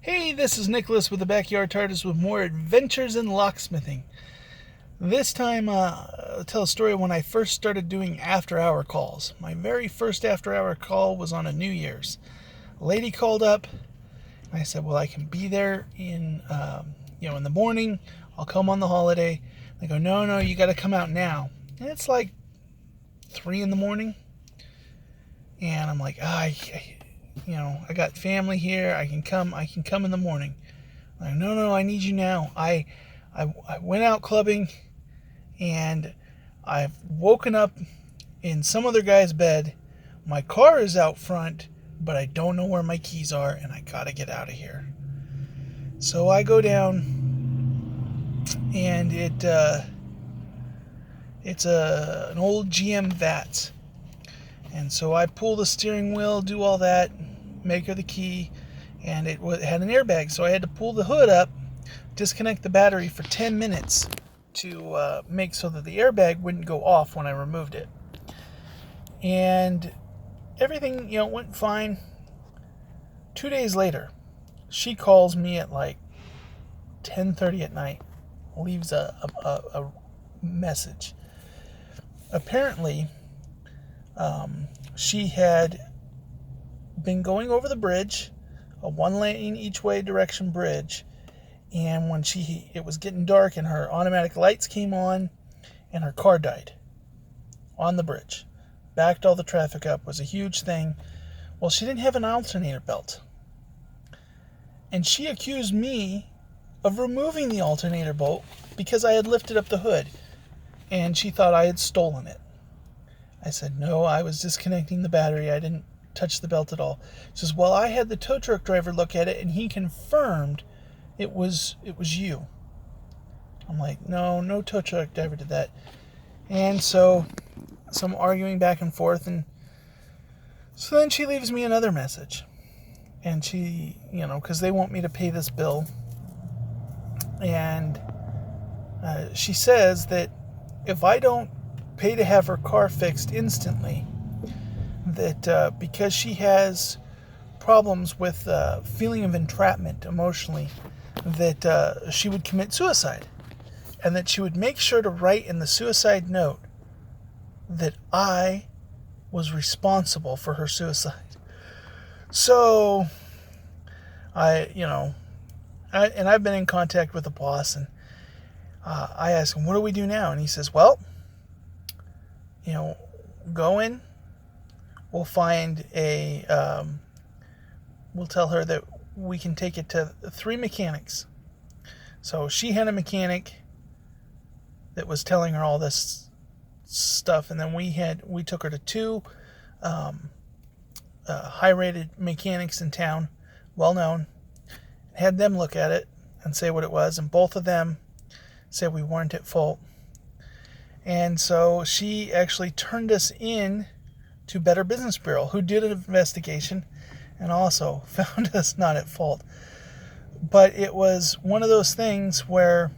Hey, this is Nicholas with the Backyard TARDIS with more adventures in locksmithing. This time, I'll tell a story of when I first started doing after-hour calls. My very first after-hour call was on a New Year's. A lady called up, and I said, well, I can be there in the morning. I'll come on the holiday. They go, no, you got to come out now. And it's like 3 in the morning. And I'm like, I got family here. I can come in the morning. I'm like, no, I need you now. I went out clubbing, and I've woken up in some other guy's bed. My car is out front, but I don't know where my keys are, and I gotta get out of here. So I go down, and it's an old GM Vats. And so I pull the steering wheel, do all that, make her the key, and it had an airbag. So I had to pull the hood up, disconnect the battery for 10 minutes to make so that the airbag wouldn't go off when I removed it. And everything, went fine. 2 days later, she calls me at like 10:30 at night, leaves a message. Apparently, she had been going over the bridge, a 1-lane each way direction bridge, and when it was getting dark and her automatic lights came on and her car died on the bridge. Backed all the traffic up, was a huge thing. Well, she didn't have an alternator belt. And she accused me of removing the alternator bolt because I had lifted up the hood, and she thought I had stolen it. I said, no, I was disconnecting the battery. I didn't touch the belt at all. She says, well, I had the tow truck driver look at it, and he confirmed it was you. I'm like, no tow truck driver did that. And so some arguing back and forth, and so then she leaves me another message. And she, because they want me to pay this bill. And she says that if I don't pay to have her car fixed instantly, that because she has problems with feeling of entrapment emotionally, that she would commit suicide, and that she would make sure to write in the suicide note that I was responsible for her suicide. So I've been in contact with the boss, and I asked him, what do we do now? And he says, well, go in. We'll find we'll tell her that we can take it to 3 mechanics. So she had a mechanic that was telling her all this stuff, and then we took her to 2 high-rated mechanics in town, well-known, had them look at it and say what it was, and both of them said we weren't at fault. And so she actually turned us in to Better Business Bureau, who did an investigation and also found us not at fault. But it was one of those things where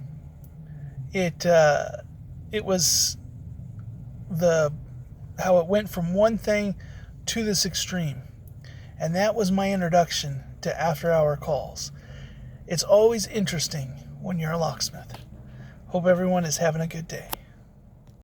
it was how it went from one thing to this extreme. And that was my introduction to after-hour calls. It's always interesting when you're a locksmith. Hope everyone is having a good day.